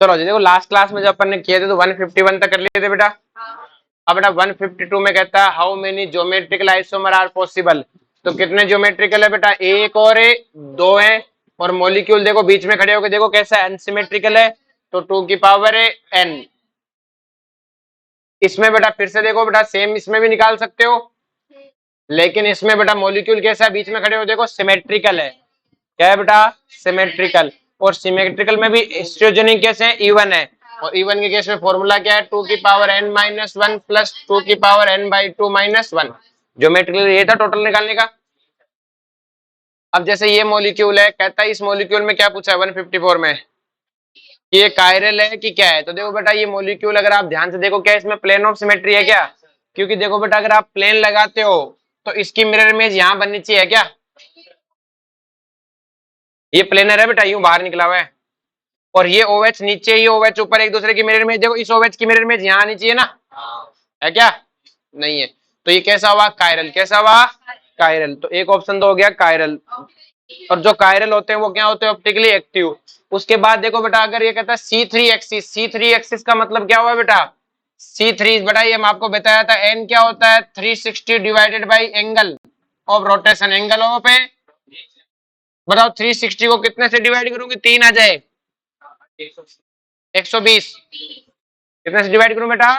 चलो जी देखो, last class में जब अपन ने किए थे तो 151 तक कर लिए थे बेटा। अब बेटा 152 में कहता है how many geometrical isomer are possible. तो कितने ज्योमेट्रिकल है बेटा, एक और दो है। और मॉलिक्यूल देखो बीच में खड़े होकर देखो कैसा अनसिमेट्रिकल है, तो 2 की पावर है n। इसमें बेटा फिर से देखो बेटा, सेम इसमें भी निकाल सकते हो, लेकिन इसमें बेटा मॉलिक्यूल कैसा है, बीच में खड़े हो देखो सिमेट्रिकल है। क्या है बेटा, सिमेट्रिकल। और सिमेट्रिकल में भी स्टेरोजेनिक कैसे है, इवन है। और इवन के केस में फॉर्मूला क्या है, 2 की पावर n-1 प्लस 2 की पावर n/2 -1। ज्योमेट्रिकल ये था टोटल निकालने का। अब जैसे ये मॉलिक्यूल है, कहता है इस मॉलिक्यूल में क्या पूछा है 154 में, कि ये कायरल है कि क्या है। तो देखो बेटा ये मॉलिक्यूल अगर आप ध्यान से देखो, क्या इसमें प्लेन ऑफ सिमेट्री है क्या। क्योंकि देखो बेटा अगर आप प्लेन लगाते हो तो इसकी मिरर इमेज यहां बननी चाहिए क्या। ये प्लेनर है बेटा, यूं बाहर निकला हुआ है। और ये OH नीचे, ये OH ऊपर, एक दूसरे की मिरर इमेज देखो, इस OH की मिरर इमेज यहां आनी चाहिए ना, है क्या, नहीं है। तो ये कैसा हुआ, कायरल। कैसा हुआ, कायरल। तो एक ऑप्शन तो हो गया कायरल। और जो कायरल होते हैं वो क्या होते हैं, ऑप्टिकली एक्टिव। उसके बाद देखो बेटा अगर ये कहता है C3 एक्सिस, C3 एक्सिस का मतलब क्या हुआ बेटा, C3 बेटा ये हम आपको बताया था, n क्या होता है 360 divided by angle of rotation, angle of है। बताओ 360 को कितने से डिवाइड करूंगी, 3 आ जाए 120। कितने से डिवाइड करूं बेटा,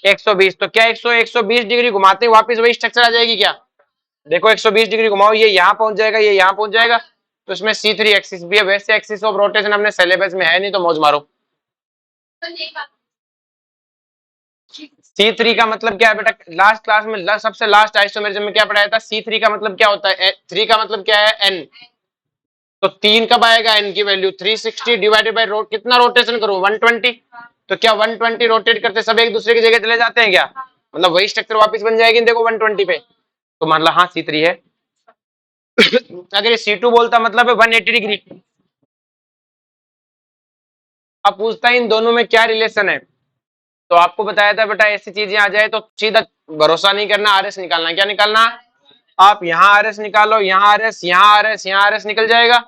120। तो क्या 120 डिग्री घुमाते वापस वही स्ट्रक्चर आ जाएगी क्या। देखो 120 डिग्री घुमाओ, ये यहाँ पहुंच जाएगा, ये यहाँ पहुंच जाएगा। तो इसमें C3 एक्सिस भी है। वैसे एक्सिस ऑफ रोटेशन अपने सिलेबस में है नहीं, तो मौज मारो। C3 का मतलब क्या है बेटा, लास्ट क्लास में सबसे लास्ट आइसोमेरिज्म में क्या पढ़ाया था, C3 का मतलब क्या होता है, 3 का मतलब क्या है n। तो 3 कब आएगा n की वैल्यू, 360 डिवाइडेड बाई कितना रोटेशन करूं 120। तो क्या 120 रोटेट करते सब एक दूसरे की जगह चले जाते हैं क्या, मतलब वही स्ट्रक्चर वापस बन जाएगी देखो 120 पे। तो मान लो हाँ C3 है। अगर ये C2 बोलता मतलब है 180 डिग्री। अब पूछता है इन दोनों में क्या रिलेशन है। तो आपको बताया था बेटा ऐसी चीजें आ जाए तो सीधा भरोसा नहीं करना, RS निकालना। क्या निकालना, आप यहाँ RS निकालो, यहाँ RS, यहाँ RS, यहाँ RS निकल जाएगा।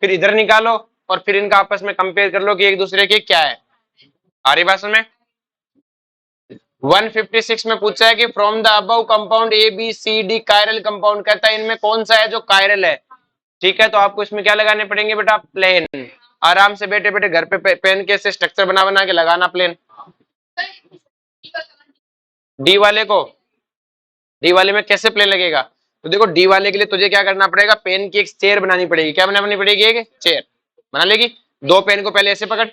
फिर इधर निकालो और फिर इनका आपस में कंपेयर कर लो कि एक दूसरे के क्या है। आ रही बात में 156 में पूछा है कि from the above compound ABCD chiral compound, कहता है इनमें कौन सा है जो कायरल है। ठीक है, तो आपको इसमें क्या लगाने पड़ेंगे बेटा, प्लेन। आराम से बैठे बैठे घर पे पेन के से स्ट्रक्चर बना बना के लगाना प्लेन। डी वाले को, डी वाले में कैसे प्लेन लगेगा, तो देखो डी वाले के लिए तुझे क्या करना पड़ेगा, पेन की एक चेयर बनानी पड़ेगी। क्या बनानी पड़ेगी, एक चेयर बना लेगी। दो पेन को पहले ऐसे पकड़,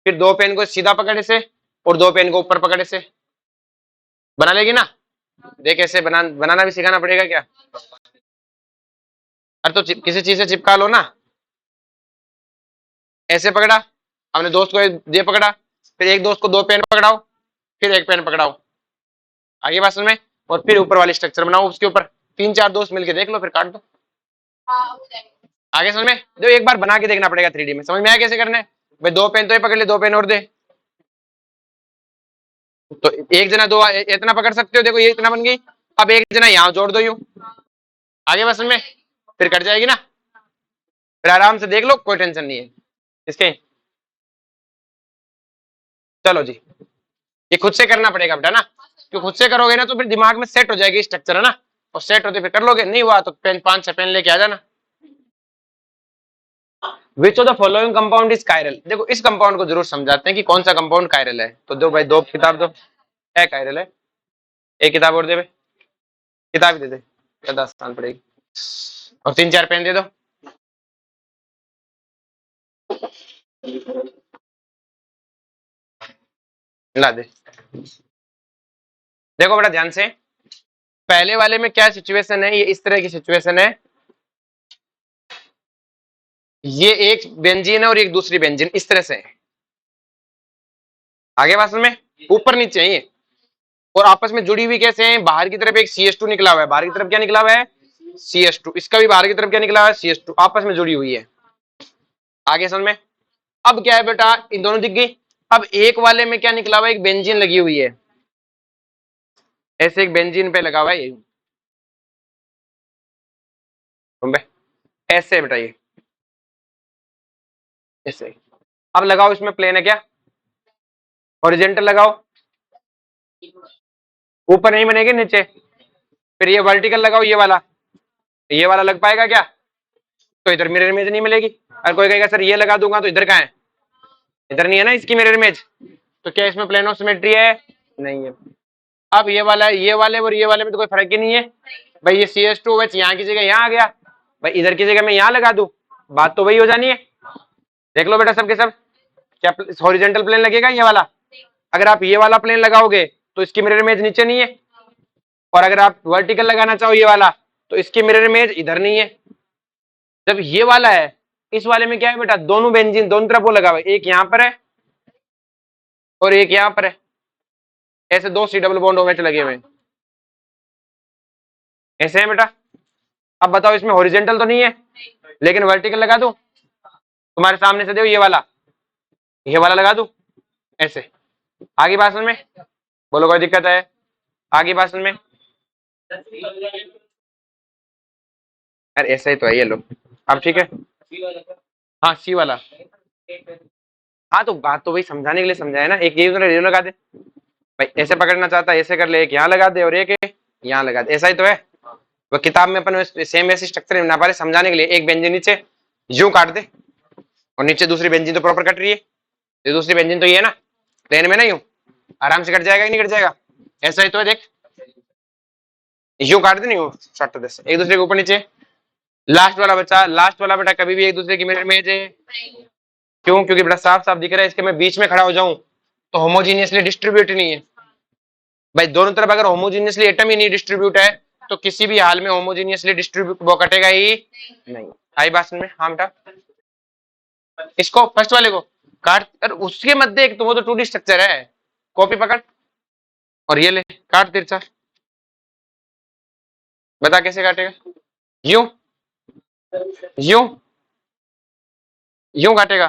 फिर दो पेन को सीधा पकड़ ऐसे, और दो पेन को ऊपर पकड़ ऐसे, बना लेगी ना। देख ऐसे बनाना भी सिखाना पड़ेगा क्या। अरे तो किसी चीज से चिपका लो ना। ऐसे पकड़ा, अपने दोस्त को ये पकड़ा, फिर एक दोस्त को दो पेन पकड़ाओ, फिर एक पेन पकड़ाओ। आगे बात समझ में। और फिर ऊपर वाली स्ट्रक्चर बनाओ उसके ऊपर। तीन चार दोस्त मिलके देख लो, फिर काट दो। आगे समझ में, जो एक बार बना के देखना पड़ेगा 3D में, समझ में आया कैसे करना है। भाई दो पेन तो ये पकड़ ले, दो पेन और दे। तो एक जना दो इतना पकड़ सकते हो, देखो ये इतना बन गई। अब एक जना यहाँ जोड़ दो यूं। आगे बात समझ में, फिर कट जाएगी ना। फिर आराम से देख लो, कोई टेंशन नहीं है इसके। चलो जी, ये खुद से करना पड़ेगा बेटा ना, क्यों खुद से करोगे ना तो फिर दिमाग में सेट हो जाएगी स्ट्रक्चर, है ना। और सेट होते फिर कर लोगे, नहीं हुआ तो पेन 5-6 पेन लेके आ जाना। विच of the following compound is chiral, देखो इस कंपाउंड को जरूर समझाते हैं कि कौन सा कंपाउंड कायरल है। तो दो भाई, दो किताब दो, है कायरल है। एक किताब और दे भाई, किताब दे दे, ज्यादा आसान पड़ेगी। और 3-4 पेन दे दो। ला दे। देखो बेटा ध्यान से, पहले वाले में क्या सिचुएशन है, ये इस तरह की सिचुएशन है। ये एक बेंजीन है और एक दूसरी बेंजीन, इस तरह से है। आगे बात में, ऊपर नीचे है ये, और आपस में जुड़ी हुई कैसे हैं, बाहर की तरफ एक CH2 निकला हुआ है, बाहर की तरफ क्या निकला हुआ है, CH2। इसका भी बाहर की तरफ क्या निकला हुआ है, CH2, आपस में जुड़ी हुई है। आगे समझ में। अब क्या है बेटा, इन दोनों दिख गई। अब एक वाले में क्या निकला हुआ है, एक बेंजीन लगी हुई है, ऐसे एक बेंजीन पे लगा हुआ है ये, ऐसे बेटा ये ऐसे। अब लगाओ, इसमें प्लेन है क्या, हॉरिजेंटल लगाओ, ऊपर नहीं बनेगी नीचे, फिर ये वर्टिकल लगाओ, ये वाला लग पाएगा क्या, तो इधर मिरर इमेज नहीं मिलेगी। और कोई कहेगा सर ये लगा दूंगा तो इधर कहाँ है, इधर नहीं है ना इसकी मिरर इमेज, तो क्या इसमें प्लेन ऑफ सिमेट्री है, नहीं है। अब ये वाला, ये वाले और ये वाले में तो कोई फर्क ही नहीं है भाई, ये CH2OH यहाँ की जगह यहाँ आ गया भाई, इधर की जगह मैं यहाँ लगा दूं, बात तो वही हो जानी है। देख लो बेटा सबके सब, क्या हॉरिजेंटल प्लेन लगेगा ये वाला, अगर आप ये वाला प्लेन लगाओगे तो इसकी मिरर इमेज नीचे नहीं है, और अगर आप वर्टिकल लगाना चाहो ये वाला तो इसकी मिरर इमेज इधर नहीं है। जब ये वाला है, इस वाले में क्या है बेटा, दोनों बेंजीन दोनों तरफ वो लगा हुआ है, एक यहाँ पर है और एक यहाँ पर है, ऐसे दो C डबल बॉन्ड OH लगे हुए हैं, ऐसे है बेटा। अब बताओ इसमें हॉरिजेंटल तो नहीं है, लेकिन वर्टिकल लगा दूं, तुम्हारे सामने से देखो ये वाला लगा दूं ऐसे, आगे बात समझ में, बोलो कोई दिक्कत है, आगे बात समझ में, अरे ऐसा ही तो है ये लो, अब ठीक है, हाँ C वाला, हाँ तो बात तो वही समझाने के लिए समझाया ना, एक ये रेडियो लगा दे भाई, ऐसे पकड़ना चाहता है ऐसे कर ले, एक यहाँ लगा दे और एक यहाँ लगा दे, ऐसा ही तो है। वो किताब में अपन सेम ऐसी स्ट्रक्चर बना पा रहे, समझाने के लिए एक बेंजीन नीचे यूं काट दे, और नीचे दूसरी बेंजीन तो प्रॉपर कट रही है, ये दूसरी बेंजीन तो ये है ना, प्लेन में ना, यूं आराम से कट जाएगा कि नहीं कट जाएगा, ऐसा ही तो है देख, यूं काट दे नहीं हो शॉर्ट दे, एक दूसरे के ऊपर नीचे, लास्ट वाला बचा, लास्ट वाला बेटा कभी भी एक दूसरे की मिरर इमेज है, क्यों, क्योंकि बेटा साफ साफ दिख रहा है, इसके मैं बीच में खड़ा हो जाऊं तो होमोजीनियसली डिस्ट्रीब्यूट नहीं है भाई, दोनों तरफ अगर होमोजीनियसली एटम ही नहीं डिस्ट्रीब्यूट है तो किसी भी हाल में होमोजीनियसली डिस्ट्रीब्यूट वो कटेगा ही नहीं। आई बात में, हाँ बेटा, इसको फर्स्ट वाले को काट, और उसके मध्य एक तो वो तो 2D स्ट्रक्चर है, कॉपी पकड़ और ये ले काट तिरछा, बता कैसे काटेगा, यूं यूं यूं काटेगा,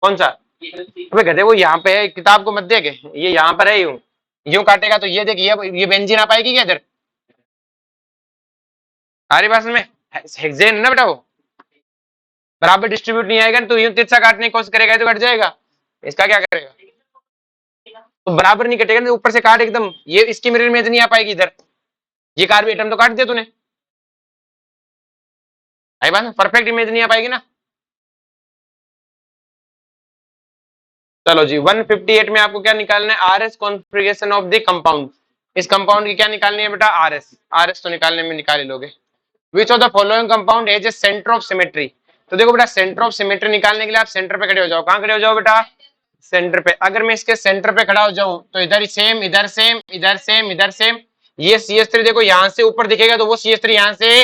कौन सा, अबे गधे वो यहाँ पे है, किताब को मत देख, ये यहाँ पर है, यूं यूं काटेगा तो ये देख, ये बेंजीन आ पाएगी क्या इधर, हमारी बात में हेक्सेन है ना बेटा, वो बराबर डिस्ट्रीब्यूट नहीं आएगा तो यूं तिरछा काटने की कोशिश करेगा तो कट जाएगा, इसका क्या करेगा, तो बराबर नहीं कटेगा, ऊपर से काट एकदम, ये इसकी मिरर इमेज नहीं आ पाएगी इधर, ये कार्बन एटम तो काट दिया तूने, आई बात, परफेक्ट इमेज नहीं आ पाएगी ना। चलो जी 158 में आपको क्या निकालना है, RS configuration of the compound, इस कंपाउंड की क्या निकालनी है बेटा, आरएस तो निकालने में निकाल ही लोगे। Which of the following compound has A centre of symmetry, तो देखो बेटा सेंटर ऑफ सिमेट्री निकालने के लिए आप सेंटर पे खड़े हो जाओ, कहां खड़े हो जाओ बेटा, सेंटर पे, अगर मैं इसके सेंटर पे खड़ा हो जाऊं तो इधर सेम, इधर सेम, इधर सेम, इधर सेम, ये CH3 देखो यहां से ऊपर दिखेगा तो वो CH3 यहां से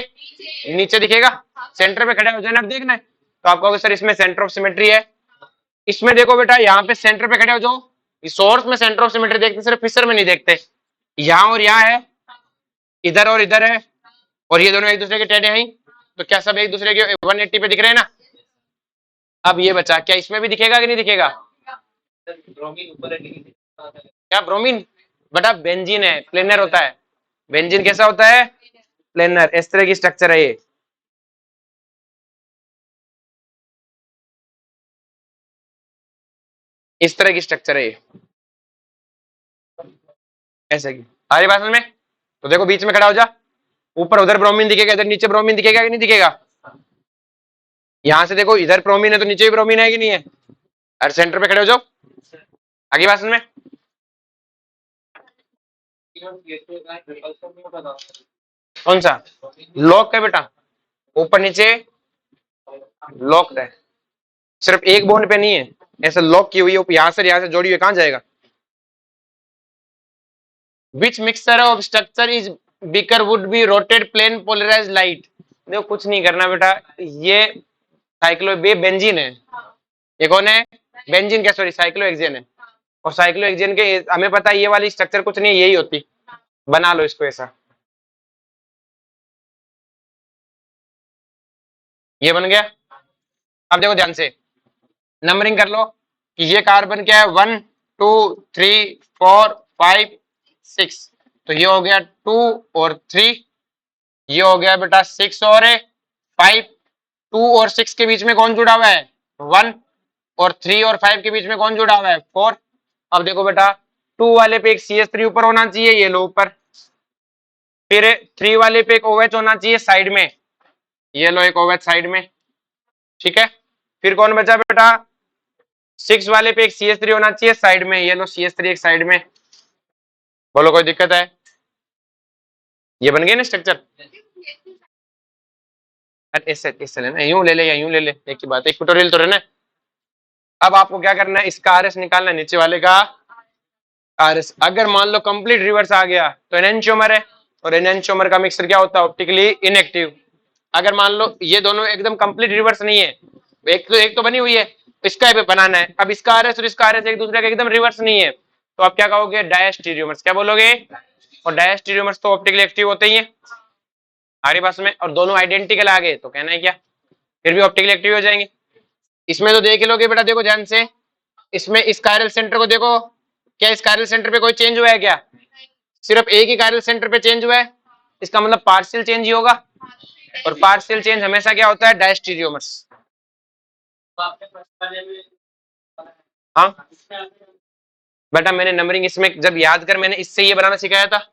नीचे दिखेगा, सेंटर पे खड़े हो जाना, अब देखना है तो आपको सर इसमें सेंटर ऑफ सिमेट्री है, इसमें देखो बेटा यहाँ पे सेंटर पे खड़े हो जाओ, सोर्स में सेंटर ऑफ सिमेट्री देखते सिर्फ फिशर में नहीं देखते, यहाँ और यहाँ है, इधर और इधर है, और ये दोनों एक दूसरे के टेढ़े हैं, तो क्या सब एक दूसरे के 180 पे दिख रहे हैं ना। अब ये बचा, क्या इसमें भी दिखेगा कि नहीं दिखेगा, क्या ब्रोमीन, बेटा बेंजीन है, प्लेनर होता है, बेंजीन कैसा होता है, प्लेनर, इस तरह की स्ट्रक्चर है ये, इस तरह की स्ट्रक्चर है ये, ऐसे की, सारी बात में, तो देखो बीच में खड़ा हो जा, ऊपर उधर ब्रोमीन दिखेगा, इधर नीचे ब्रोमीन दिखेगा कि नहीं दिखेगा, यहां से देखो इधर ब्रोमीन है तो नीचे भी ब्रोमीन है कि नहीं है, और सेंटर पे खड़े हो जाओ, आगे बात में, कौन सा लॉक है बेटा, ऊपर नीचे लॉक है, सिर्फ एक बॉन्ड पे नहीं है, ऐसे लॉक की हुई है, यहां से जोड़ी हुई, कहां जाएगा, which mixture of structure is bicker would be rotated plane polarise light, देखो कुछ नहीं करना बेटा, ये बेंजीन है, ये कौन है, बेंजीन क्या, सॉरी साइक्लोहेक्सेन है, और साइक्लोहेक्सेन के हमें पता है ये वाली स्ट्रक्चर कुछ नहीं है, यही होती, बना लो इसको ऐसा, ये बन गया। अब देखो ध्यान से नंबरिंग कर लो कि ये कार्बन क्या है, 1 2 3 4 5 6, तो ये हो गया 2 और 3, ये हो गया बेटा 6 और 5, 2 और 6 के बीच में कौन जुड़ा हुआ है, 1, और 3 और 5 के बीच में कौन जुड़ा हुआ है? 4। अब देखो बेटा 2 वाले पे एक CH3 ऊपर होना चाहिए, ये लो ऊपर। फिर 3 वाले पे एक OH होना चाहिए साइड में, ये लो एक OH साइड में, ठीक है। फिर कौन बचा बेटा? 6 वाले पे एक CH3 होना चाहिए साइड में, ये लो CH3 एक साइड में। बोलो कोई दिक्कत है? ये बन गया ना स्ट्रक्चर। अरे इससे लेना, यूं ले ले या यूं ले ले, एक ही बात है, इक्वेटोरियल तो रहना। अब आपको क्या करना है, इसका RS निकालना है, नीचे वाले का RS। अगर मान लो कंप्लीट रिवर्स आ गया तो एनेंटियोमर है, और एनेंटियोमर का मिक्सचर क्या होता है? Optically inactive. अगर मान लो ये दोनों एकदम कंप्लीट रिवर्स नहीं है, एक तो बनी हुई है, तो इसका भी बनाना है। अब इसका RS और इसका RS एक दूसरे का एकदम रिवर्स नहीं है, तो आप क्या कहोगे? डायस्टीरियोमर्स। क्या बोलोगे? और डायस्टीरियोमर्स तो ऑप्टिकली एक्टिव होते ही है हमारे पास में, और दोनों आइडेंटिकल आ गए तो कहना है क्या, फिर भी ऑप्टिकली एक्टिव हो जाएंगे। इसमें तो देख लोगे बेटा, देखो ध्यान से, इसमें इस कायरल सेंटर को देखो, क्या इस कायरल सेंटर पे कोई चेंज हुआ है क्या? सिर्फ एक ही कायरल सेंटर पे चेंज हुआ है, इसका मतलब पार्शियल चेंज ही होगा, और पार्शियल चेंज हमेशा क्या होता है? डायस्टीरियोमर्स। हाँ बेटा, मैंने नंबरिंग इसमें जब याद कर, मैंने इससे ये बनाना सिखाया था,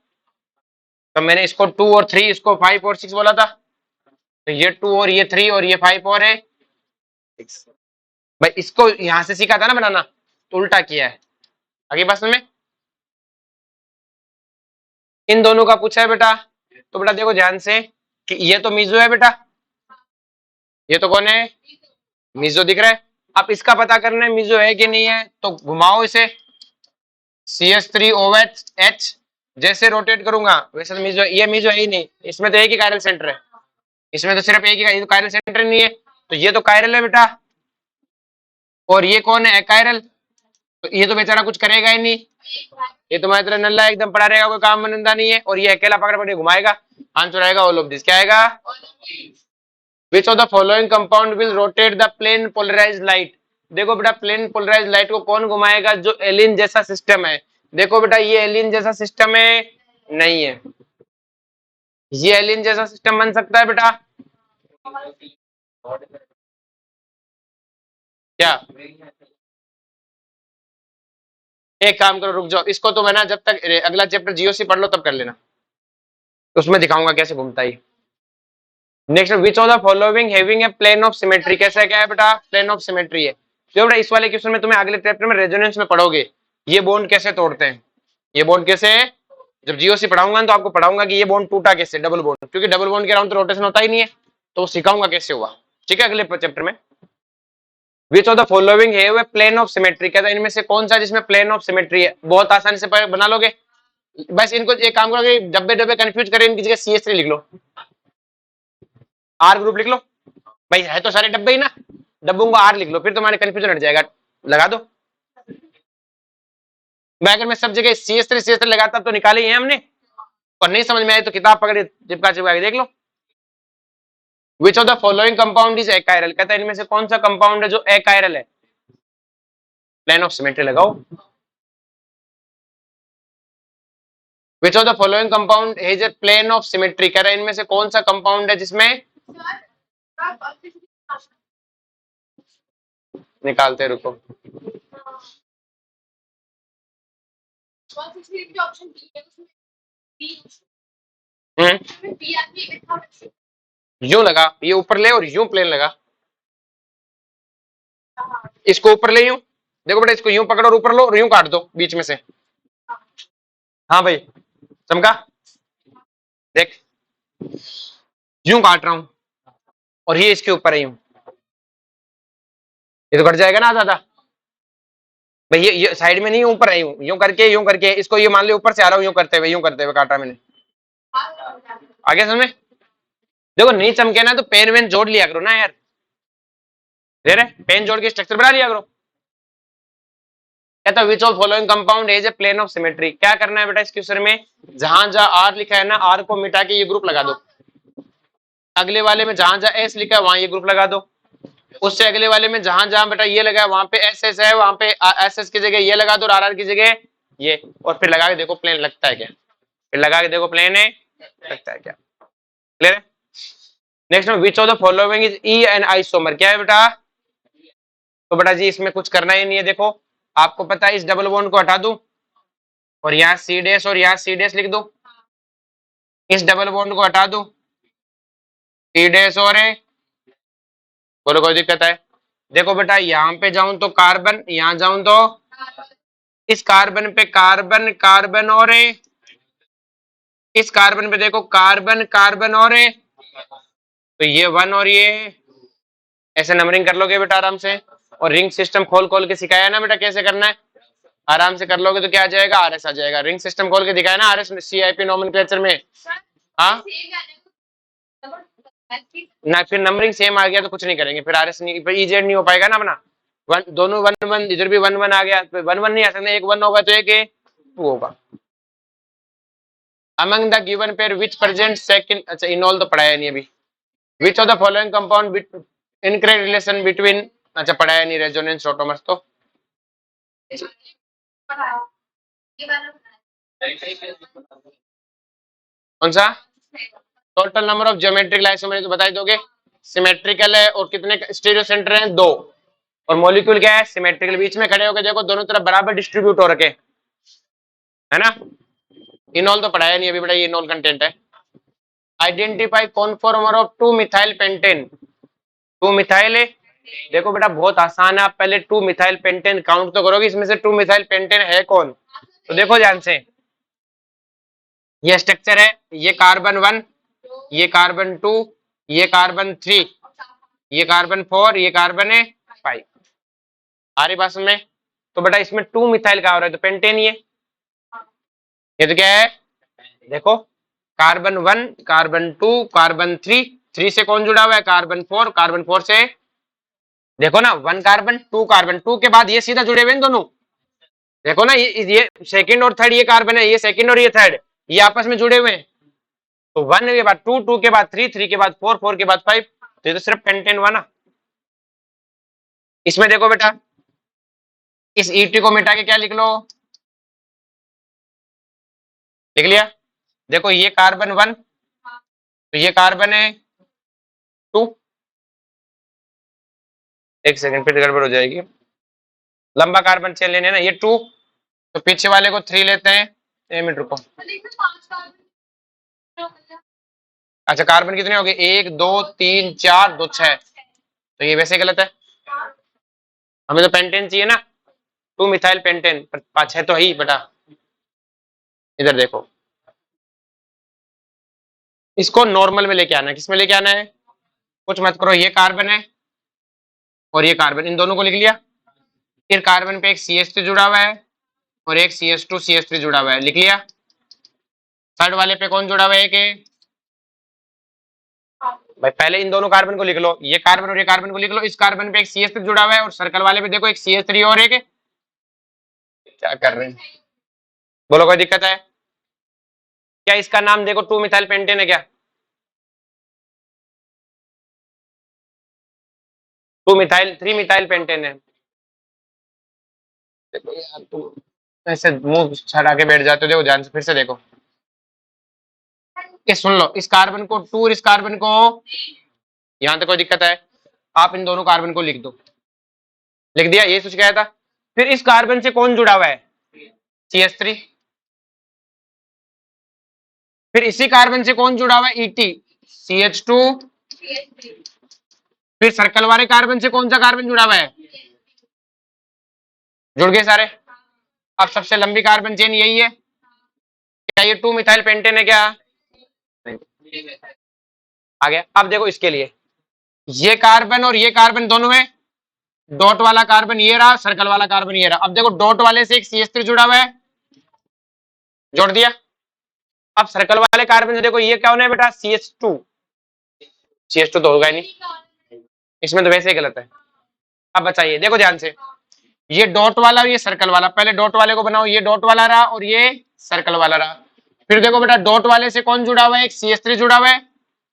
तो मैंने इसको 2 और 3, इसको 5 और 6 बोला था, तो ये 2 और ये 3 और ये 5 और है 6। भाई इसको यहां से सीखा था ना बनाना, तो उल्टा किया है। आगे बात में इन दोनों का पूछा है बेटा, तो बेटा देखो ध्यान से कि ये तो मीजो है बेटा, ये तो कौन है? मीजो दिख रहा है। अब इसका पता करना है मीजो है कि नहीं है, तो घुमाओ इसे, CH3OH, जैसे रोटेट करूंगा वैसे तो मीजो, ये मीजो है ही नहीं, इसमें तो एक ही कायरल सेंटर है, इसमें तो सिर्फ एक ही, तो कायरल सेंटर नहीं है, तो ये तो कायरल है बेटा, और ये कौन है? अकायरल। तो ये तो बेचारा कुछ करेगा ही नहीं, ये तुम्हारी तरह नल्ला एकदम पड़ा रहेगा, कोई काम धंधा नहीं है, और ये अकेला पकड़ पकड़ घुमाएगा। आंसर आएगा ऑल ऑफ दिस। क्या आएगा? Which of the following compound will rotate the plane polarized light? देखो बेटा, प्लेन पोलराइज्ड लाइट को कौन घुमाएगा? जो एलिन जैसा सिस्टम है। देखो बेटा, ये एलिन जैसा सिस्टम है नहीं है, ये एलिन जैसा सिस्टम बन सकता है बेटा क्या? एक काम करो, रुक जाओ, इसको तो मैं ना जब तक अगला चैप्टर जीओसी पढ़ लो तब कर लेना, उसमें दिखाऊंगा कैसे घूमता है। Next, which of the following having a plane of symmetry? कैसा क्या है बेटा? प्लेन ऑफ सिमेट्री है। तो बेटा इस वाले क्वेश्चन में तुम्हें अगले चैप्टर में रेजोनेंस में पढ़ोगे, ये बॉन्ड कैसे तोड़ते हैं, ये बॉन्ड कैसे, जब जीओसी पढ़ाऊंगा तो आपको पढ़ाऊंगा कि ये बॉन्ड टूटा कैसे, डबल बॉन्ड, क्योंकि डबल बॉन्ड के अराउंड तो रोटेशन होता ही नहीं है, तो सिखाऊंगा कैसे हुआ, ठीक है, अगले चैप्टर में। Which of the following have a plane of symmetry? कहता है इनमें से कौन सा जिसमें प्लेन ऑफ सिमेट्री है? बहुत आसानी से बना लोगे, बस इनको एक काम करोगे, डब्बे डब्बे कंफ्यूज करें, इनकी जगह CH3 लिख लो, R ग्रुप लिख लो, भाई है तो सारे डब्बे ही ना, डब्बों को R लिख लो, फिर तुम्हारे कंफ्यूजन हट जाएगा, लगा दो। मैं अगर मैं सब जगह CH3 लगाता तो निकाले ही हमने, और नहीं समझ में आए तो किताब पकड़े चिपका चिपका के देख लो। Which of the following compound is achiral? कहता है इनमें से कौन सा कंपाउंड है जो एकायरल है? प्लेन ऑफ सिमेट्री लगाओ। Which of the following compound has a plane of symmetry? कह रहा है इनमें से कौन सा कंपाउंड है जिसमें, निकालते रुको, यूं लगा, ये ऊपर ले और यूं प्लेन लगा, इसको ऊपर ले यूं, देखो बेटा इसको यूं पकड़ो और ऊपर लो और यूं काट दो बीच में से। हाँ भाई चमका, देख यूं काट रहा हूं, और ये इसके ऊपर है यूं, ये तो कट जाएगा ना ज्यादा भाई, ये साइड में नहीं, ऊपर है यूं करके इसको, ये मान लो ऊपर से आ रहा हूं, यूं करते हुए काटा मैंने, आगे समझ में? देखो नहीं चमके ना तो पेन वेन जोड़ लिया करो ना यार, दे रहे पेन जोड़ के स्ट्रक्चर बना लिया करो। कहता which of following compound is a plane of symmetry? क्या करना है बेटा इस क्वेश्चन में, जहां जहां R लिखा है ना, R को मिटा के ये ग्रुप लगा दो, अगले वाले में जहां जहां S लिखा है वहां ये ग्रुप लगा दो, उससे अगले वाले में जहां जहां बेटा ये लगा है वहां पे SS है, वहां पे SS की जगह ये लगा दो, और RR की जगह ये, और फिर लगा के देखो प्लेन लगता है क्या, फिर लगा के देखो प्लेन है, लगता है क्या, क्लियर है? नेक्स्ट में which of the following is E N isomer? क्या है बेटा? तो बेटा जी इसमें कुछ करना ही नहीं है। देखो आपको पता है इस डबल बॉन्ड को हटा दूं और यहाँ सी डैश और यहाँ सी डैश लिख दो, इस डबल बॉन्ड को हटा दूं, सी डैश और है, बोलो कोई दिक्कत है? देखो बेटा यहाँ पे जाऊं तो कार्बन, यहाँ जाऊं तो इस कार्बन पे कार्बन कार्बन और है, इस कार्बन पे देखो कार्बन कार्बन और है, तो ये 1 और ये ऐसे नंबरिंग कर लोगे बेटा आराम से। और रिंग सिस्टम खोल खोल के सिखाया ना बेटा कैसे करना है, आराम से कर लोगे तो क्या आ जाएगा, आरएस आ जाएगा। रिंग सिस्टम खोल के दिखाया ना आरएस सीआईपी नोमेनक्लेचर में। हाँ ना, फिर नंबरिंग सेम आ गया तो कुछ नहीं करेंगे, फिर आरएस नहीं, फिर इजेड नहीं हो पाएगा ना अपना। वन दोनों 1 1, इधर भी 1 1 आ गया, 1 1 नहीं आ सकता, एक 1 होगा तो एक 2 होगा। among the given pair which present second, अच्छा इनऑल तो पढ़ाया नहीं अभी। which of the following compound incorrect relation between, अच्छा पढ़ाया नहीं रेजोनेंस ऑटोमर्स तो कौन सा total number of geometric isomer तो बता ही दोगे। सिमेट्रिकल है और कितने स्टीरियो सेंटर हैं 2, और मॉलिक्यूल क्या है सिमेट्रिकल, बीच में खड़े होकर देखो दोनों तरफ बराबर डिस्ट्रीब्यूट हो रखे है ना। इनॉल तो पढ़ाया नहीं अभी बेटा, ये इनॉल कंटेंट है। Identify conformer of 2 methyl pentane, 2 methyl है। देखो बेटा बहुत आसान है, आप पहले 2 मिथाइल पेंटेन काउंट तो करोगे, इसमें से 2 मिथाइल पेंटेन है कौन, तो देखो ध्यान से ये स्ट्रक्चर है, ये कार्बन 1, ये कार्बन 2, ये कार्बन 3, ये कार्बन 4, ये कार्बन है 5। आ रही बात में? तो बेटा इसमें 2 मिथाइल का हो रहा है तो पेंटेन ये तो क्या है, देखो कार्बन 1, कार्बन 2, कार्बन 3, 3 से कौन जुड़ा हुआ है कार्बन 4, कार्बन 4 से देखो ना 1 कार्बन 2 कार्बन, 2 के बाद ये सीधा जुड़े हुए हैं दोनों, देखो ना ये सेकंड और थर्ड, ये कार्बन है, ये सेकंड और ये थर्ड, ये आपस में जुड़े हुए हैं। तो 1 के बाद 2, 2 के बाद 3, 3 के बाद 4, 4 के बाद 5, तो ये तो सिर्फ पेंटेन हुआ ना। इसमें देखो बेटा इस ईटी को मिटा के क्या लिख लो, लिख लिया। देखो ये कार्बन 1, तो ये कार्बन है 2, एक सेकंड फिर गड़बड़ हो जाएगी, लंबा कार्बन चेन लेने ना, ये 2, तो पीछे वाले को 3 लेते हैं, 1 मिनट रुको। अच्छा कार्बन कितने हो गए 1 2 3 4 2 6, तो ये वैसे गलत है, हमें तो पेंटेन चाहिए ना, 2 मिथाइल पेंटेन, पर 5 है तो ही बेटा। इधर देखो इसको नॉर्मल में लेके आना है, किस में लेके आना है, कुछ मत करो, ये कार्बन है और ये कार्बन, इन दोनों को लिख लिया। फिर कार्बन पे एक CH3 जुड़ा हुआ है और एक CH2 CH3 जुड़ा हुआ है, लिख लिया। थर्ड वाले पे कौन जुड़ा हुआ है, एक भाई पहले इन दोनों कार्बन को लिख लो, ये कार्बन और ये कार्बन को लिख लो, इस कार्बन पे एक CH3 जुड़ा हुआ है और सर्कल वाले पे देखो एक CH3 और एक, क्या कर रहे हैं, बोलो कोई दिक्कत है क्या? इसका नाम देखो 2 मिथाइल पेंटेन है क्या, 2 मिथाइल 3 मिथाइल पेंटेन है। देखो यार तुम ऐसे मुंह छड़ा के बैठ जाते हो, देखो ध्यान से फिर से देखो, ये सुन लो, इस कार्बन को 2 और इस कार्बन को, यहां तक कोई दिक्कत है? आप इन दोनों कार्बन को लिख दो, लिख दिया, ये सोच गया था। फिर इस कार्बन से कौन जुड़ा हुआ है CH3, फिर इसी कार्बन से कौन जुड़ा हुआ है ET CH2, फिर सर्कल वाले कार्बन से कौन सा कार्बन जुड़ा हुआ है, जुड़ गए सारे। अब सबसे लंबी कार्बन चेन यही है, क्या ये 2 मिथाइल पेंटेन है क्या, आ गया। अब देखो इसके लिए ये कार्बन और ये कार्बन दोनों में डॉट वाला कार्बन ये रहा, सर्कल वाला कार्बन ये रहा। अब देखो डॉट वाले से एक CH3 जुड़ा हुआ है, जोड़ दिया। अब सर्कल वाले कार्बन से देखो ये क्या होना है बेटा CH2, CH2 तो होगा ही नहीं, इसमें तो वैसे ही गलत है। अब बताइए देखो ध्यान से, ये डॉट वाला और ये सर्कल वाला, पहले डॉट वाले को बनाओ, ये डॉट वाला रहा और ये सर्कल वाला रहा। फिर देखो बेटा डॉट वाले से कौन जुड़ा हुआ है, एक CH3 जुड़ा हुआ है,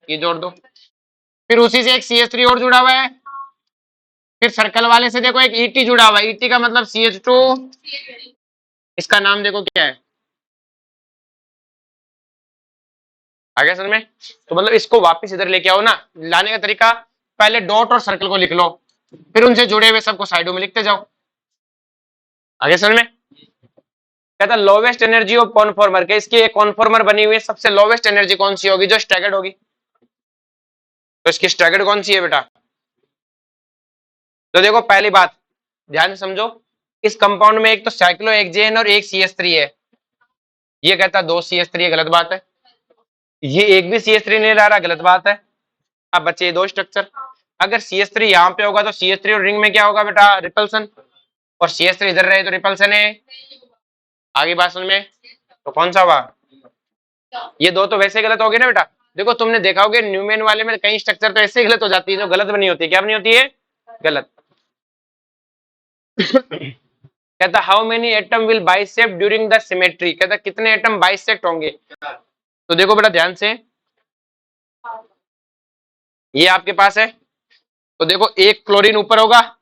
ये जोड़ दो। फिर उसी से एक CH3 और जुड़ा हुआ है, फिर सर्कल वाले से देखो एक ET जुड़ा हुआ है, ET का मतलब CH2, इसका नाम देखो क्या है, आ गया समझ में? तो मतलब इसको वापस इधर लेके आओ ना, लाने का तरीका पहले डॉट और सर्कल को लिख लो, फिर उनसे जुड़े हुए सबको साइडों में लिखते जाओ। आगे समझ में? कहता लोवेस्ट एनर्जी ऑफ कॉन्फॉर्मर के, इसकी एक कॉन्फॉर्मर बनी हुई है, सबसे लोवेस्ट एनर्जी कौन सी होगी? जो स्टैगर्ड होगी। तो इसकी स्टैगर्ड कौन सी है बेटा? तो देखो पहली बात ध्यान से समझो, इस कंपाउंड में एक तो साइक्लोहेक्सेन और एक CH3 है। ये कहता 2 CH3 है, गलत बात है। ये एक भी CH3 नहीं ला रहा, गलत बात है। अब बचे ये 2 स्ट्रक्चर। अगर CH3 यहाँ पे होगा तो CH3 और रिंग में क्या होगा बेटा? रिपल्सन। और CH3 इधर रहे तो रिपल्सन है। आगे बात समझ में? तो कौन सा हुआ? ये 2 तो वैसे गलत हो गए ना बेटा। देखो तुमने देखा होगा न्यूमेन वाले में कई स्ट्रक्चर तो ऐसे गलत हो जाती है जो गलत बनी होती है। क्या बनी होती है? गलत। कहता how many atom will bisect during the symmetry, कहता कितने एटम बाइसेक्ट होंगे। तो देखो बेटा ध्यान से, ये आपके पास है तो देखो एक क्लोरीन ऊपर होगा,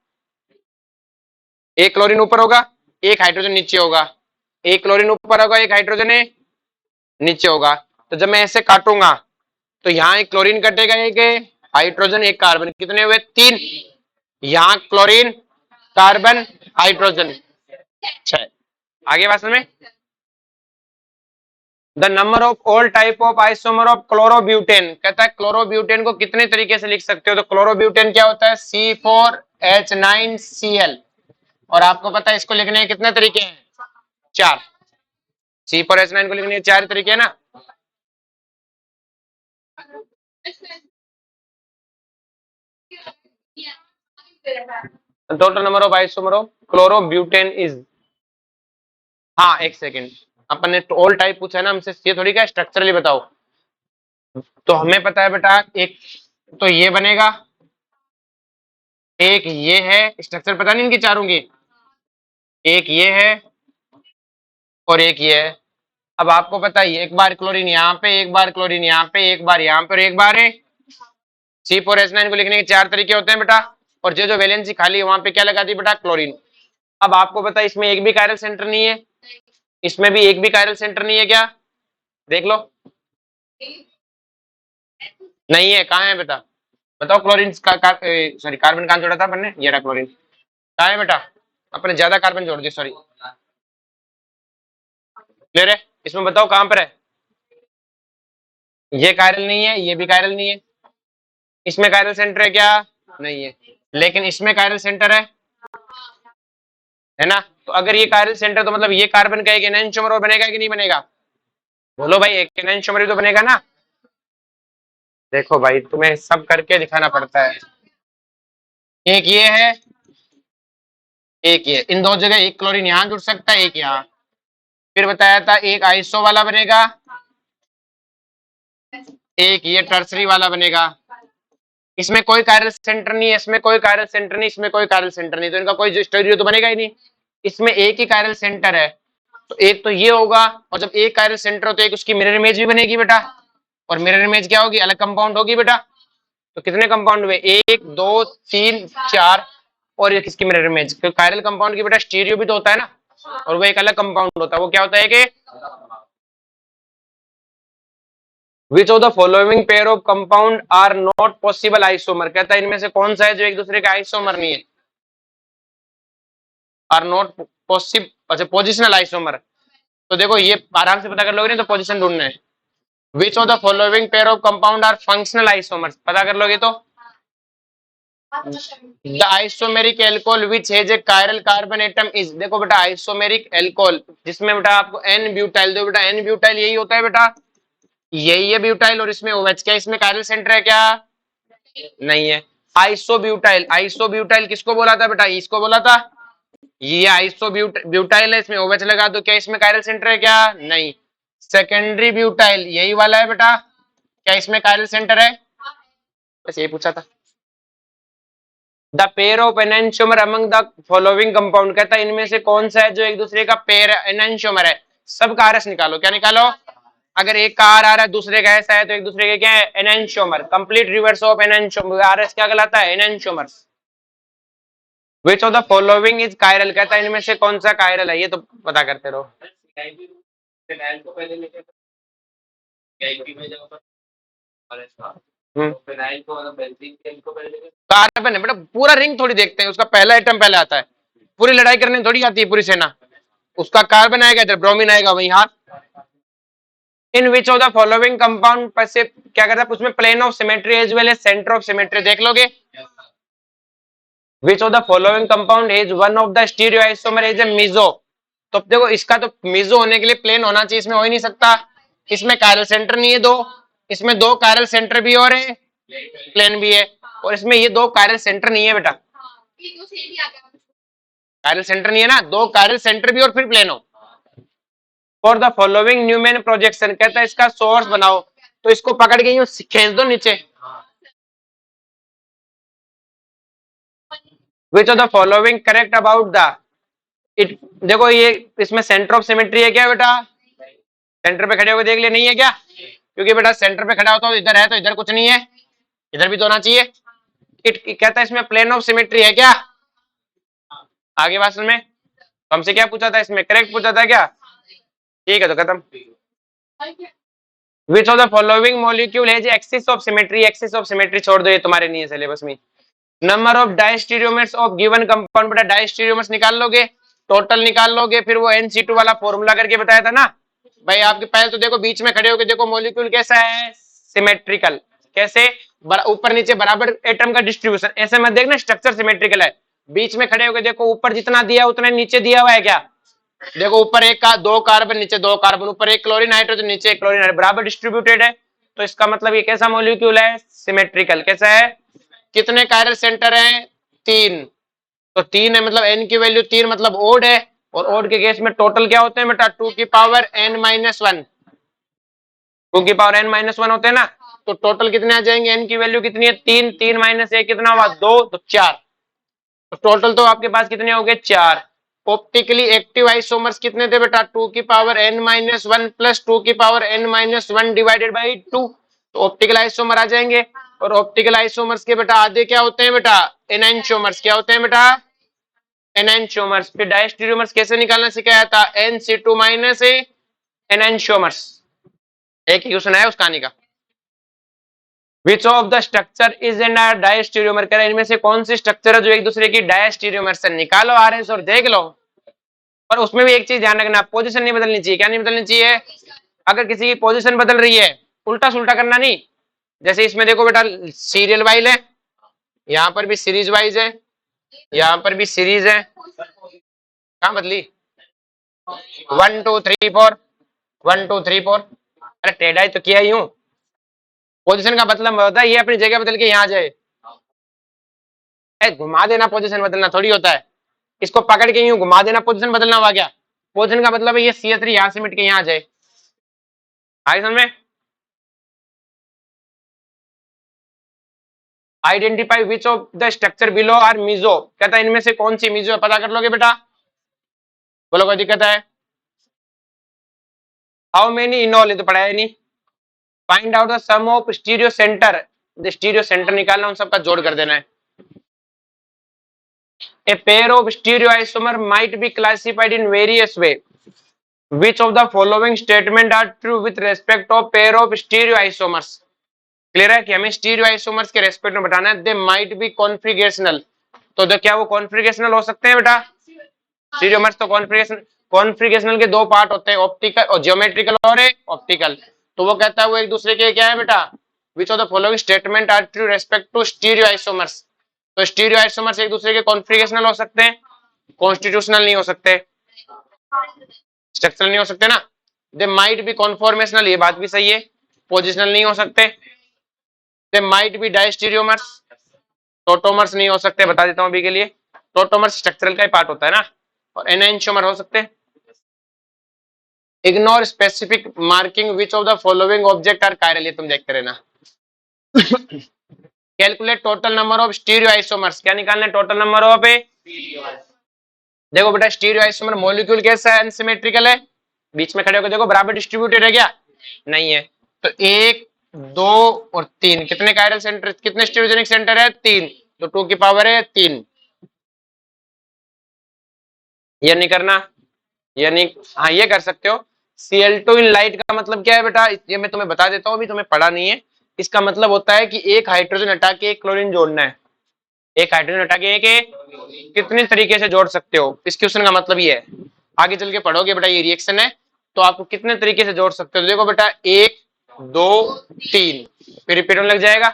एक क्लोरीन ऊपर होगा, एक हाइड्रोजन नीचे होगा। एक क्लोरीन ऊपर होगा, एक हाइड्रोजन नीचे होगा। तो जब मैं ऐसे काटूंगा तो यहाँ एक क्लोरीन कटेगा, एक हाइड्रोजन, एक कार्बन, कितने हुए? 3। यहाँ क्लोरीन, कार्बन, हाइड्रोजन 6। आगे बात में, the number of all type of isomer of chlorobutane, कहता है क्लोरोब्यूटेन को कितने तरीके से लिख सकते हो? तो क्लोरोब्यूटेन क्या होता है? C4H9Cl। और आपको पता है इसको लिखने के कितने तरीके हैं? 4। C4H9 को लिखने के 4 तरीके हैं ना। Total number of isomer of chlorobutane is, हाँ एक सेकेंड, अपन ने ऑल टाइप पूछा है ना हमसे, ये थोड़ी क्या स्ट्रक्चरली बताओ। तो हमें पता है बेटा एक तो ये बनेगा, एक ये है, स्ट्रक्चर पता नहीं इनकी चारों की, एक ये है और एक ये है। अब आपको पता है एक बार क्लोरीन यहाँ पे, एक बार क्लोरीन यहाँ पे, एक बार यहाँ पे और एक बार है। C4H9 को लिखने के 4 तरीके होते हैं बेटा। और जो वैलेंसी खाली है वहां पे क्या लगा दी बेटा? क्लोरीन। अब आपको पता है इसमें एक भी कायरल सेंटर नहीं है, इसमें भी एक भी कायरल सेंटर नहीं है क्या? देख लो, नहीं है। कहाँ है बेटा? बताओ क्लोरीन सॉरी कार्बन कहाँ जोड़ा था अपन ने? ये रहा क्लोरीन। कहाँ है बेटा? अपन ने ज्यादा कार्बन जोड़ दिया, सॉरी। क्लियर है? इसमें बताओ कहां पर है? ये कायरल नहीं है, ये भी कायरल नहीं है। इसमें कायरल सेंटर है क्या? नहीं है। लेकिन इसमें कायरल सेंटर है ना। तो अगर ये कायरल सेंटर तो मतलब ये कार्बन का एक एनांटियोमर और बनेगा कि नहीं बनेगा? बोलो भाई, एक एनांटियोमर भी तो बनेगा ना। देखो भाई तुम्हें सब करके दिखाना पड़ता है। एक ये है, एक ये, इन 2 जगह एक क्लोरीन यहाँ जुड़ सकता है, एक यहाँ। फिर बताया था एक आइसो वाला बनेगा, एक ये टर्सरी वाला बनेगा। इसमें कोई कायरल सेंटर नहीं है, इसमें कोई कायरल सेंटर नहीं, इसमें कोई कायरल सेंटर नहीं, तो इनका कोई स्टीरियो तो बनेगा ही नहीं। इसमें एक ही कायरल सेंटर है तो एक तो ये होगा, और जब एक कायरल सेंटर हो तो एक उसकी मिरर इमेज भी बनेगी बेटा। और मिरर इमेज क्या होगी? अलग कंपाउंड होगी बेटा। तो कितने कंपाउंड हुए? 1 2 3 4। और ये किसकी मिरर इमेज? क्योंकि कायरल कंपाउंड की बेटा स्टीरियो भी तो होता है ना, और वो एक अलग कंपाउंड होता है। वो क्या होता है कि which of the following pair of compound are not possible isomer, कहता है इनमें से कौन सा है जो एक दूसरे का आइसोमर नहीं है? आर नॉट पॉसिबल, अच्छा पोजिशनल आइसोमर। तो देखो ये आराम से पता कर लोगे, नहीं तो पोजीशन ढूंढना है। Which of the following pair of compound are functional isomers, पता कर लोगे तो the isomeric alcohol which has a chiral carbon atom is, देखो बेटा आइसोमेरिक एल्कोहल जिसमें बेटा आपको एन ब्यूटाइल दो, बेटा एन ब्यूटाइल यही होता है बेटा, यही है ब्यूटाइल। और इसमें OH, क्या इसमें कायरल सेंटर है क्या? नहीं है। आइसोब्यूटाइल, आइसोब्यूटाइल किसको बोला था बेटा? इसको बोला था। ये आइसोब्यूटाइल है, इसमें OH लगा दो, क्या इसमें कायरल सेंटर है क्या? नहीं। सेकेंडरी ब्यूटाइल यही वाला है बेटा, क्या इसमें कायरल सेंटर है? बस यही पूछा था। The pair of enantiomer among the following compound, कहता है इनमें से कौन सा है जो एक दूसरे का पेयर एनेंटियोमर है? सब का आरएस निकालो। क्या निकालो? अगर एक का आर आ रहा है दूसरे का ऐसा है तो एक दूसरे के क्या है? Enantiomer. Complete reverse of enantiomer, RS क्या कहलाता है? Enantiomer. Which of the following is chiral, कहता है इनमें से कौन सा कायरल है? ये तो पता करते रहो। कार्बन है बेटा, पूरा रिंग थोड़ी देखते हैं, उसका पहला एटम पहले आता है, पूरी लड़ाई करने थोड़ी आती है पूरी सेना, उसका कार्बन आएगा इधर, ब्रोमीन आएगा वहीं हाथ। In which of the following compound से क्या करता है, उसमें plane of symmetry as well as centre of symmetry देख लोगे। Which of the following compound is one of the stereoisomer is a meso. तो देखो इसका तो मीजो होने के लिए प्लेन होना चाहिए, इसमें हो ही नहीं सकता, इसमें कायरल सेंटर नहीं है दो, इसमें दो कायरल सेंटर भी और है, प्लेन भी है, और इसमें ये दो कायरल सेंटर नहीं है बेटा, कायरल सेंटर नहीं है ना, दो कायरल सेंटर भी और फिर प्लेन हो। For the following Neumann projection, कहता है इसका सोर्स बनाओ, तो इसको पकड़ के यूं खींच दो नीचे। विच of the following correct about the it, देखो ये इसमें सेंटर ऑफ सिमेट्री है क्या बेटा, सेंटर पे खड़े होकर देख लिया, नहीं है क्या, क्योंकि बेटा सेंटर पे खड़ा होता है इधर है, तो इधर कुछ नहीं है, इधर भी तो होना चाहिए। इट कहता है इसमें प्लेन ऑफ सिमेट्री है क्या, आगे बात में हमसे क्या पूछा था, इसमें करेक्ट पूछा था क्या, ठीक है तो खत्म। Which of the following molecule है axis of symmetry, axis of symmetry छोड़ दो, ये तुम्हारे नहीं है सिलेबस में। Number of diastereomers of given compound, बेटा डायस्टीरियोमर्स निकाल लोगे, टोटल निकाल लोगे, फिर वो NC2 वाला फॉर्मूला करके बताया था ना भाई, आपके पहले तो देखो बीच में खड़े होके देखो मॉलिक्यूल कैसा है, सिमेट्रिकल, कैसे ऊपर नीचे बराबर एटम का डिस्ट्रीब्यूशन, ऐसे मत देखना स्ट्रक्चर सिमेट्रिकल है, बीच में खड़े होके देखो ऊपर जितना दिया उतना नीचे दिया हुआ है क्या, देखो ऊपर एक का दो कार्बन, नीचे दो कार्बन, ऊपर एक क्लोरीन हाइड्रोजन, नीचे एक क्लोरीन हाइड्रोजन, बराबर डिस्ट्रीब्यूटेड है, तो इसका मतलब ये कैसा मॉलिक्यूल है, सिमेट्रिकल। कैसा है, कितने कायरल सेंटर हैं, तीन, तो तीन है मतलब n की वैल्यू तीन मतलब ओड है, और ओड के केस में टोटल क्या होते हैं बेटा, 2 की पावर n-1, 2 की पावर n-1 होते हैं ना, तो टोटल कितने आ जाएंगे, n की वैल्यू कितनी है, तीन, तीन माइनस एक कितना हुआ, दो, तो चार, तो टोटल तो आपके पास कितने हो गए, चार। ऑप्टिकली एक्टिव आइसोमर्स कितने थे बेटा, 2 की पावर n-1 प्लस 2 की पावर n-1 डिवाइडेड बाई 2, तो ऑप्टिकल आइसोमर आ जाएंगे, और ऑप्टिकल आइसोमर्स के बेटा आधे क्या होते हैं बेटा, एनांशियोमर्स, क्या होते हैं बेटा, एनांशियोमर्स। फिर डायस्टीरियोमर्स कैसे निकालना सिखाया था, NC2 माइनस एनांशियोमर्स, एक ही क्वेश्चन है उस कहानी का। विच of the structure is an diastereomer, कह रहा है इनमें से कौन सी स्ट्रक्चर है जो एक दूसरे की डायस्टीरियोमर से, निकालो आरएस और देख लो। और उसमें भी एक चीज ध्यान रखना, पोजीशन नहीं बदलनी चाहिए, क्या नहीं बदलनी चाहिए, अगर किसी की पोजीशन बदल रही है उल्टा सुल्टा करना नहीं, जैसे इसमें देखो बेटा सीरियल वाइज है, यहाँ पर भी सीरीज वाइज है, यहाँ पर भी सीरीज है, कहाँ बदली, 1 2 3 4, 1 2 3 4, अरे टेढ़ा ही तो किया ही हूँ, पोजीशन का मतलब होता है ये अपनी जगह बदल के यहाँ जाए, घुमा देना पोजीशन बदलना थोड़ी होता है, इसको पकड़ के यूं घुमा देना पोजीशन बदलना हुआ क्या, पोजीशन का मतलब है ये CH3 यहाँ से मिट के यहाँ जाए, आई समझ में। Identify which of the structure below are meso, कहता है इनमें से कौन सी मीजो है, पता कर लोगे बेटा, बोलो कोई दिक्कत है, हाउ मेनी इन ऑल, ये तो पढ़ाया नहीं। Find out the sum of stereo center, stereo center निकालना, उन सबका जोड़ कर देना है। A pair of stereoisomer might be classified in various way. Which of the following statement are true with respect of pair of stereoisomers? Clear है कि हमें स्टीरियोआइसोमर्स के रेस्पेक्ट में बताना है, दे माइट बी कॉन्फिगरेशनल, तो क्या वो कॉन्फिगरेशनल हो सकते हैं बेटा, स्टीरियोमर्स तो कॉन्फिगरेशनल के दो पार्ट होते हैं, ऑप्टिकल और जियोमेट्रिकल और ऑप्टिकल, तो वो कहता है वो एक दूसरे के क्या है बेटा, which of the following statement are true respect to stereoisomers, तो स्टीरियोआइसोमर्स एक दूसरे के कॉन्फिगरेशनल हो सकते हैं, कॉन्स्टिट्यूशनल नहीं हो सकते, स्ट्रक्चरल नहीं हो सकते ना, दे माइट बी कॉन्फॉर्मेशनल, ये बात भी सही है, पोजिशनल नहीं हो सकते, they might be diastereomers, tautomers नहीं हो सकते, बता देता हूं अभी के लिए, टोटोमर्स स्ट्रक्चरल का ही पार्ट होता है ना, और एनांशियोमर हो सकते हैं। Ignore specific marking which of the following object are chiral, ये तुम देखते रहना। Calculate total number of stereo isomers, क्या निकालना है, टोटल नंबर ऑफ, देखो बेटा स्टीरियो आइसोमर मॉलिक्यूल कैसा है, अनसिमेट्रिकल है, बीच में खड़े होकर देखो बराबर डिस्ट्रीब्यूटेड है क्या, नहीं है, तो एक, दो और तीन, कितने कायरल सेंटर, कितने स्टीरियोजेनिक सेंटर है, तीन, तो 2 की पावर है 3, ये नहीं करना, ये नहीं, हाँ ये कर सकते हो। Cl2 इन लाइट का मतलब क्या है बेटा, ये मैं तुम्हें बता देता हूँ, अभी तुम्हें पढ़ा नहीं है, इसका मतलब होता है कि एक हाइड्रोजन हटा के एक क्लोरीन जोड़ना है। एक हाइड्रोजन हटा के एक कितने तरीके से जोड़ सकते हो, इस क्वेश्चन का मतलब ये है। आगे चल के पढ़ोगे बेटा, ये रिएक्शन है तो आपको कितने तरीके से जोड़ सकते हो। देखो बेटा, 1 2 3, फिर रिपीट होने लग जाएगा।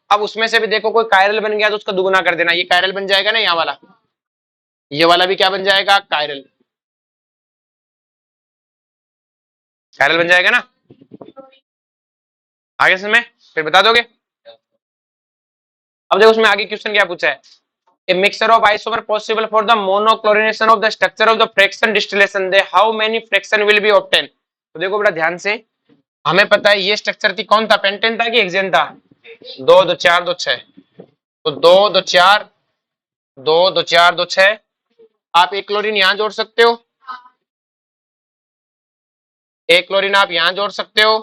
अब उसमें से भी देखो कोई कायरल बन गया तो उसका दुगुना कर देना, ये कायरल बन जाएगा ना, यहाँ वाला, ये वाला भी क्या बन जाएगा, कायरल, कायरल बन जाएगा ना। आगे से मैं फिर बता दोगे। अब देखो उसमें आगे क्वेश्चन क्या पूछा है, a mixture of isomer possible for the monochlorination of the structure of the fraction distillation, they how many fraction will be obtained। तो देखो बेटा ध्यान से, हमें पता है ये स्ट्रक्चर थी, कौन था, पेंटेन था कि हेक्सेन था, 2 2 4 2 6, तो 2 2 4 2 2 4 2 6, आप एक क्लोरीन यहां जोड़ सकते हो, एक क्लोरीन आप यहां जोड़ सकते हो,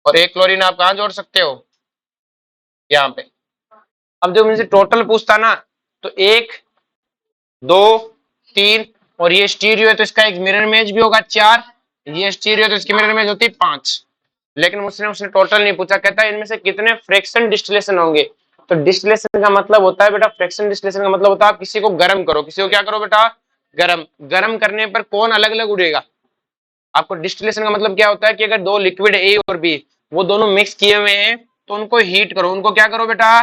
और एक क्लोरीन आप कहां जोड़ सकते हो, यहाँ पे। अब जो मुझे टोटल पूछता ना, तो 1 2 3, और ये स्टीरियो है तो इसका एक मिरर इमेज भी होगा 4, ये स्टीरियो है तो इसकी मिरर इमेज होती है 5। लेकिन उसने उसने टोटल नहीं पूछा, कहता है इनमें से कितने फ्रैक्शन डिस्टिलेशन होंगे। तो डिस्टिलेशन का मतलब होता है बेटा, फ्रैक्शन डिस्टिलेशन का मतलब होता है आप किसी को गर्म करो, किसी को क्या करो बेटा, गर्म। गर्म करने पर कौन अलग अलग उड़ेगा। आपको डिस्टिलेशन का मतलब क्या होता है कि अगर दो लिक्विड ए और बी वो दोनों मिक्स किए हुए हैं तो उनको हीट करो, उनको क्या करो बेटा,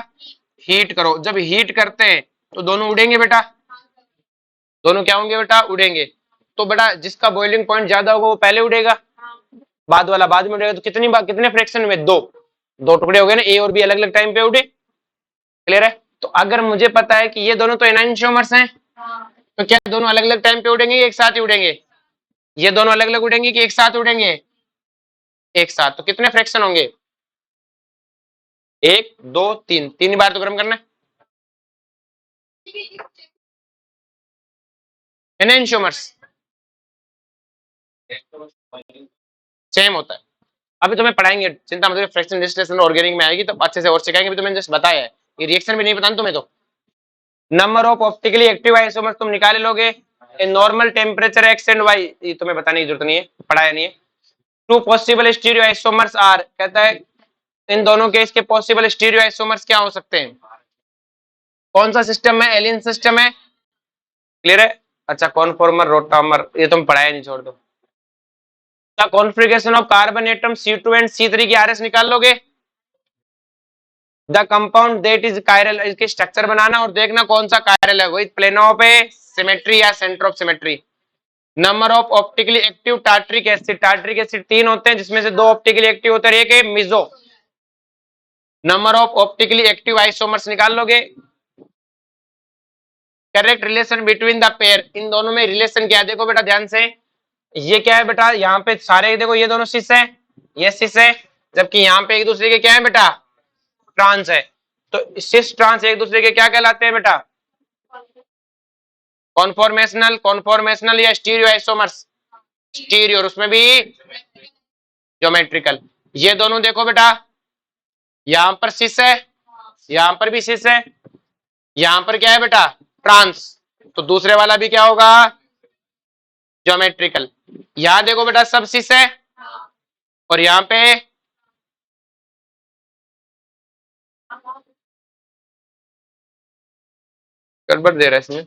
हीट करो। जब हीट करते हैं तो दोनों उड़ेंगे बेटा, दोनों क्या होंगे बेटा, उड़ेंगे। तो बेटा जिसका बॉइलिंग पॉइंट ज्यादा होगा वो पहले उड़ेगा, बाद वाला बाद में उड़ेगा। तो कितनी बार, कितने फ्रैक्शन में, दो, दो टुकड़े हो गए ना, ए और बी अलग अलग टाइम पे उड़े। क्लियर है। तो अगर मुझे पता है कि ये दोनों तो एनाइंशियोमर्स हैं, तो क्या दोनों अलग अलग टाइम पे उड़ेंगे, एक साथ ही उड़ेंगे, ये दोनों अलग अलग उड़ेंगे कि एक साथ उड़ेंगे, एक साथ। तो कितने फ्रैक्शन होंगे, 1 2 3, 3 बार तो गर्म करना है। एनाइंशियोमर्स सेम होता है। अभी तुम्हें पढ़ाएंगे, चिंता मत करो, फ्रैक्शन डिस्टिलेशन ऑर्गेनिक में आएगी तो अच्छे से और सिखाएंगे। अभी तुम्हें जस्ट बताया है, ये रिएक्शन भी नहीं बताना तुम्हें। तो number of optically active isomers तुम निकाले लोगे, a normal temperature X and Y, ये तुम्हें बताने की जरूरत नहीं है, पढ़ाया नहीं है। Two possible stereo isomers are, कहता है इन दोनों के इसके पॉसिबल स्टीरियो आइसोमर्स क्या हो सकते हैं। कौन सा सिस्टम है, एलियन सिस्टम है। क्लियर है। अच्छा, कॉन्फॉर्मर, रोटामर, ये तुम पढ़ाया नहीं, छोड़ दो। क्या configuration of carbon atom C2 and C3 की आरएस निकाल लोगे। The compound that is chiral, इसके स्ट्रक्चर बनाना और देखना कौन सा कायरल है, वही प्लेन ऑफ सिमेट्री या centre of symmetry. Number of optically active tartaric acid, tartaric acid 3 होते हैं जिसमें से 2 ऑप्टिकली एक्टिव होते हैं, एक है meso. Number of optically active isomers निकाल लोगे। Correct relation between the pair, इन दोनों में रिलेशन क्या है, देखो बेटा ध्यान से, ये क्या है बेटा, यहाँ पे सारे देखो ये दोनों सिस है, ये सिस है, जबकि यहाँ पे एक दूसरे के क्या है बेटा, ट्रांस है। तो सिस ट्रांस एक दूसरे के क्या कहलाते हैं बेटा, कॉन्फॉर्मेशनल, कॉन्फॉर्मेशनल या स्टीरियो आइसोमर्स, स्टीरियो, और उसमें भी ज्योमेट्रिकल। ये दोनों देखो बेटा, यहां पर सिस है, यहां पर भी सिस है, यहां पर क्या है बेटा, ट्रांस, तो दूसरे वाला भी क्या होगा, ज्योमेट्रिकल। यहां देखो बेटा सब सिस है, और यहां पे गड़बड़ दे रहा है इसमें।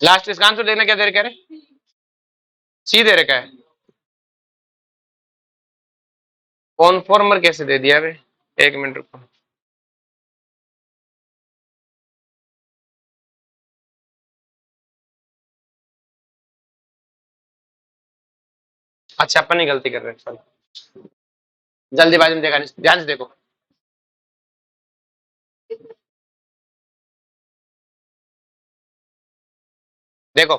लास्ट इसका आंसर देखना, क्या दे रखा है, सी दे रखा है। कॉन्फॉर्मर कैसे दे दिया बे, एक मिनट रुको। अच्छा अपन ही गलती कर रहे हैं, सॉरी, जल्दीबाजी में देखा नहीं, ध्यान से देखो। देखो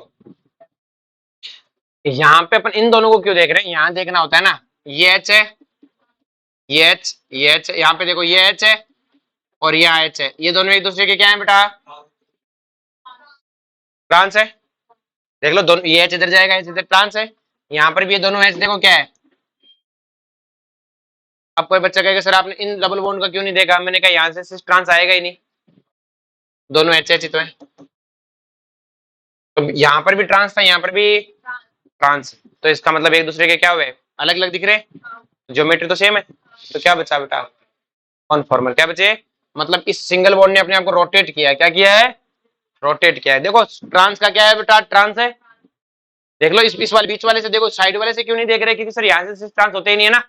यहाँ पे अपन इन दोनों को क्यों देख रहे हैं, यहाँ देखना होता है ना, ये एच है, ये एच, ये एच, यहाँ पे देखो ये एच है और यहाँ एच है, ये दोनों एक दूसरे के क्या है बेटा, ट्रांस है। देख लो दोनों, ये एच इधर जाएगा, एच इधर, ट्रांस है। यहाँ पर भी ये दोनों एच देखो क्या है, अब कोई बच्चा कहेगा सर आपने इन डबल बॉन्ड का क्यों नहीं देखा, मैंने कहा यहाँ से सिस ट्रांस आएगा ही नहीं, दोनों एच एच ही तो है। तो यहाँ पर भी ट्रांस था, यहाँ पर भी ट्रांस, तो इसका मतलब एक दूसरे के क्या हुए, अलग अलग दिख रहे, ज्योमेट्री तो सेम है। तो क्या बचा बेटा, कॉन्फॉर्मल। क्या बचे, मतलब इस सिंगल बॉन्ड ने अपने आप को रोटेट किया है, क्या किया है, रोटेट किया है। देखो ट्रांस का क्या है बेटा, ट्रांस है। देख लो इस वाले बीच वाले से देखो, साइड वाले से क्यों नहीं देख रहे, क्योंकि सर यहाँ से ट्रांस होते ही नहीं है ना,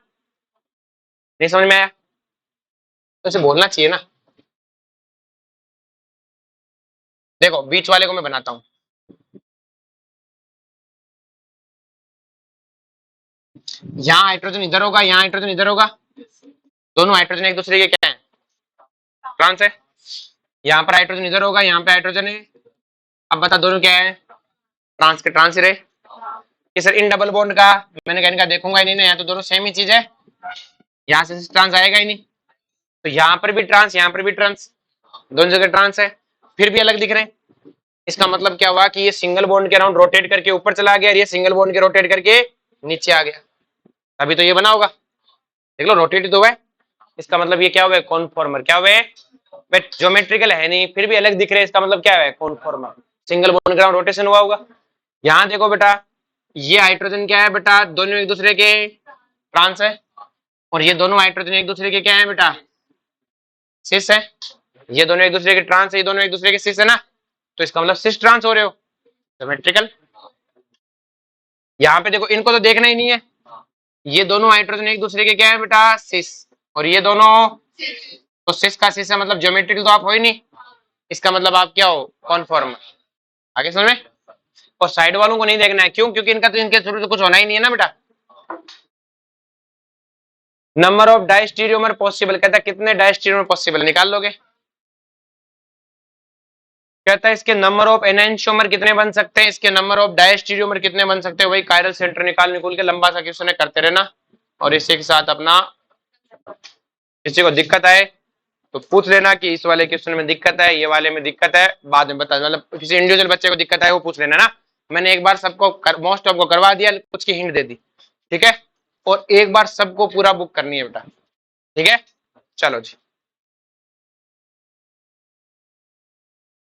नहीं समझ में आया, तो इसे बोलना चाहिए ना। देखो बीच वाले को मैं बनाता हूं, यहाँ हाइड्रोजन इधर होगा, यहाँ हाइड्रोजन इधर होगा, दोनों हाइड्रोजन एक दूसरे के क्या है, ट्रांस है। यहाँ पर हाइड्रोजन इधर होगा, यहाँ पे हाइड्रोजन है। अब बता दोनों क्या है, ट्रांस के ट्रांस ही रहे। कि सर इन डबल बॉन्ड का, मैंने कहा इनका देखूंगा ही नहीं ना, यहाँ तो दोनों सेम ही चीज है, यहाँ से ट्रांस आएगा ही नहीं। तो यहाँ पर भी ट्रांस, यहाँ पर भी ट्रांस, दोनों जगह ट्रांस है, फिर भी अलग दिख रहे हैं। इसका मतलब क्या हुआ कि ये सिंगल बॉन्ड के अराउंड रोटेट करके ऊपर चला गया और ये सिंगल बॉन्ड के रोटेट करके नीचे आ गया, अभी तो ये बना होगा, देख लो रोटेट तो हुआ है। इसका मतलब ये क्या हुआ, कॉन्फॉर्मर। क्या हुआ, बट ज्योमेट्रिकल है नहीं, फिर भी अलग दिख रहे हैं, इसका मतलब क्या है, कॉन्फॉर्मर, सिंगल बॉन्ड के अराउंड रोटेशन हुआ होगा। यहाँ देखो बेटा, ये हाइड्रोजन क्या है बेटा, दोनों एक दूसरे के ट्रांस है, और ये दोनों हाइड्रोजन एक दूसरे के क्या है बेटा, सिस है। ये दोनों एक दूसरे के ट्रांस है, ये दोनों एक दूसरे के सिस है ना, तो इसका मतलब सिस ट्रांस हो रहे हो, सिमेट्रिकल। यहाँ पे देखो इनको तो देखना ही नहीं है, ये दोनों हाइड्रोजन एक दूसरे के क्या है बेटा, सिस, और ये दोनों, तो सिस का सिस है मतलब ज्योमेट्रिकल तो आप हो ही नहीं, इसका मतलब आप क्या हो, कॉन्फॉर्मर। आगे समझ में। और साइड वालों को नहीं देखना है, क्यों, क्योंकि इनका तो इनके थ्रू तो कुछ होना ही नहीं है ना बेटा। नंबर ऑफ डायस्टीरियोमर पॉसिबल, कहता है कितने डायस्टीरियोमर पॉसिबल, निकाल लोगे। कहता है इसके नंबर ऑफ एनेंशियोमर कितने बन सकते हैं, इसके नंबर ऑफ डायस्टीरियोमर कितने बन सकते हैं, वही कायरल सेंटर निकाल के लंबा सा क्वेश्चन करते रहना, और इसी के साथ अपना, किसी को दिक्कत आए तो पूछ लेना कि इस वाले क्वेश्चन में दिक्कत है, ये वाले में दिक्कत है, बाद में बता, मतलब किसी इंडिविजुअल बच्चे को दिक्कत है वो पूछ लेना ना। मैंने एक बार सबको मोस्ट ऑफ को करवा दिया, कुछ की हिंट दे दी, ठीक है, और एक बार सबको पूरा बुक करनी है बेटा, ठीक है, चलो जी।